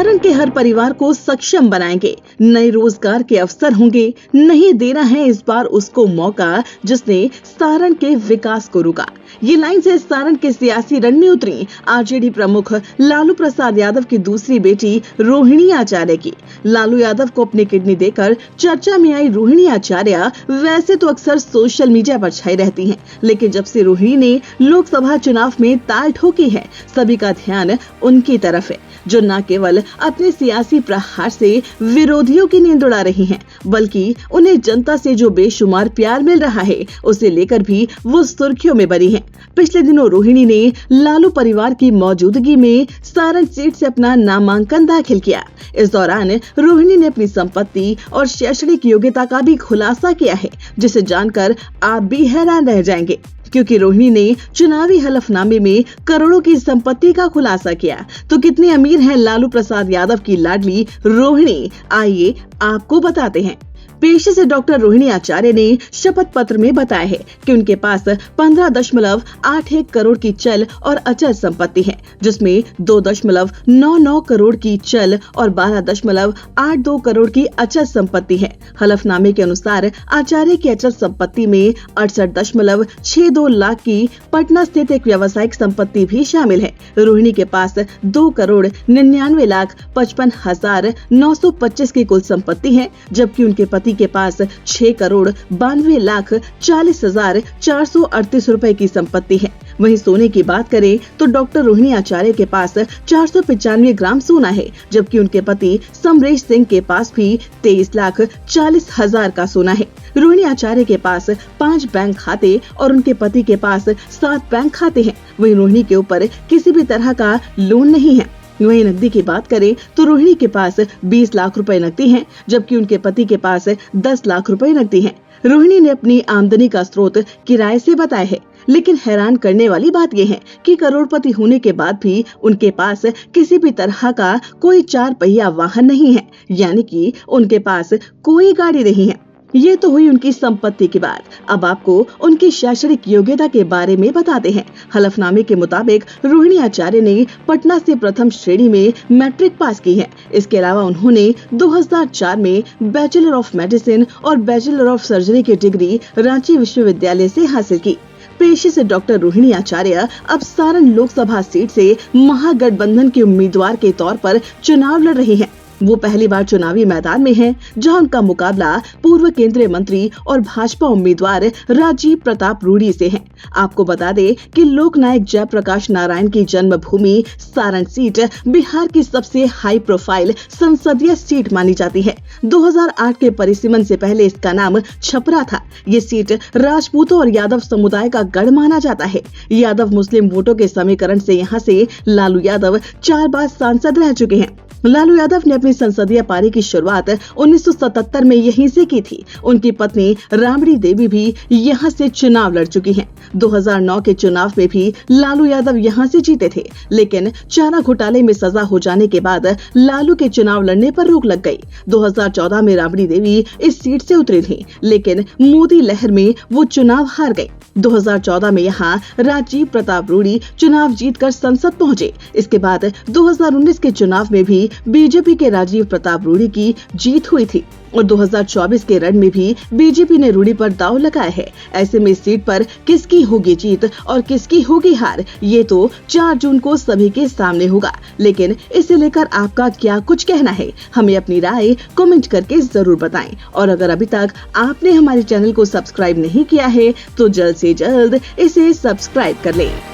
सारण के हर परिवार को सक्षम बनाएंगे, नए रोजगार के अवसर होंगे, नहीं देना है इस बार उसको मौका जिसने सारण के विकास को रोका। ये लाइन से सारण के सियासी रण में उतरी आरजेडी प्रमुख लालू प्रसाद यादव की दूसरी बेटी रोहिणी आचार्य की। लालू यादव को अपनी किडनी देकर चर्चा में आई रोहिणी आचार्य वैसे तो अक्सर सोशल मीडिया पर छाई रहती हैं, लेकिन जब से रोहिणी ने लोकसभा चुनाव में ताल ठोकी है, सभी का ध्यान उनकी तरफ है, जो न केवल अपने सियासी प्रहार से विरोधियों की नींद उड़ा रही हैं, बल्कि उन्हें जनता से जो बेशुमार प्यार मिल रहा है उसे लेकर भी वो सुर्खियों में बनी हैं। पिछले दिनों रोहिणी ने लालू परिवार की मौजूदगी में सारण सीट से अपना नामांकन दाखिल किया। इस दौरान रोहिणी ने अपनी संपत्ति और शैक्षणिक योग्यता का भी खुलासा किया है, जिसे जानकर आप भी हैरान रह जाएंगे, क्योंकि रोहिणी ने चुनावी हलफनामे में करोड़ों की संपत्ति का खुलासा किया। तो कितने अमीर हैं लालू प्रसाद यादव की लाडली रोहिणी, आइए आपको बताते हैं। पेशे से डॉक्टर रोहिणी आचार्य ने शपथ पत्र में बताया है कि उनके पास 15.81 करोड़ की चल और अचल संपत्ति है, जिसमें 2.99 करोड़ की चल और 12.82 करोड़ की अचल संपत्ति है। हलफनामे के अनुसार आचार्य की अचल संपत्ति में 68.62 लाख की पटना स्थित एक व्यावसायिक संपत्ति भी शामिल है। रोहिणी के पास 2,99,55,925 की कुल संपत्ति है, जबकि उनके पति के पास 6,92,40,438 रुपए की संपत्ति है। वहीं सोने की बात करें तो डॉक्टर रोहिणी आचार्य के पास 495 ग्राम सोना है, जबकि उनके पति समरेश सिंह के पास भी 23,40,000 का सोना है। रोहिणी आचार्य के पास 5 बैंक खाते और उनके पति के पास 7 बैंक खाते हैं। वहीं रोहिणी के ऊपर किसी भी तरह का लोन नहीं है। वहीं नकदी की बात करें तो रोहिणी के पास 20 लाख रुपए नकदी हैं, जबकि उनके पति के पास 10 लाख रुपए नकदी हैं। रोहिणी ने अपनी आमदनी का स्रोत किराए से बताया है, लेकिन हैरान करने वाली बात यह है कि करोड़पति होने के बाद भी उनके पास किसी भी तरह का कोई 4 पहिया वाहन नहीं है, यानी कि उनके पास कोई गाड़ी नहीं है। ये तो हुई उनकी संपत्ति की बात। अब आपको उनकी शैक्षणिक योग्यता के बारे में बताते हैं। हलफनामे के मुताबिक रोहिणी आचार्य ने पटना से प्रथम श्रेणी में मैट्रिक पास की है। इसके अलावा उन्होंने 2004 में बैचलर ऑफ मेडिसिन और बैचलर ऑफ सर्जरी की डिग्री रांची विश्वविद्यालय से हासिल की। पेशे से डॉक्टर रोहिणी आचार्य अब सारण लोकसभा सीट से महागठबंधन के उम्मीदवार के तौर पर चुनाव लड़ रही हैं। वो पहली बार चुनावी मैदान में हैं, जहां उनका मुकाबला पूर्व केंद्रीय मंत्री और भाजपा उम्मीदवार राजीव प्रताप रूडी से है। आपको बता दें कि लोकनायक जयप्रकाश नारायण की जन्मभूमि सारण सीट बिहार की सबसे हाई प्रोफाइल संसदीय सीट मानी जाती है। 2008 के परिसीमन से पहले इसका नाम छपरा था। ये सीट राजपूतों और यादव समुदाय का गढ़ माना जाता है। यादव मुस्लिम वोटों के समीकरण से यहाँ से लालू यादव 4 बार सांसद रह चुके हैं। लालू यादव ने अपनी संसदीय पारी की शुरुआत 1977 में यहीं से की थी। उनकी पत्नी राबड़ी देवी भी यहां से चुनाव लड़ चुकी हैं। 2009 के चुनाव में भी लालू यादव यहां से जीते थे, लेकिन चारा घोटाले में सजा हो जाने के बाद लालू के चुनाव लड़ने पर रोक लग गई। 2014 में राबड़ी देवी इस सीट से उतरी थी, लेकिन मोदी लहर में वो चुनाव हार गई। 2014 में यहाँ राजीव प्रताप रूडी चुनाव जीतकर संसद पहुंचे। इसके बाद 2019 के चुनाव में भी बीजेपी के राजीव प्रताप रूडी की जीत हुई थी और 2024 के रण में भी बीजेपी ने रूडी पर दांव लगाया है। ऐसे में इस सीट पर किसकी होगी जीत और किसकी होगी हार, ये तो 4 जून को सभी के सामने होगा। लेकिन इसे लेकर आपका क्या कुछ कहना है, हमें अपनी राय कमेंट करके जरूर बताएं। और अगर अभी तक आपने हमारे चैनल को सब्सक्राइब नहीं किया है तो जल्द से जल्द इसे सब्सक्राइब कर लें।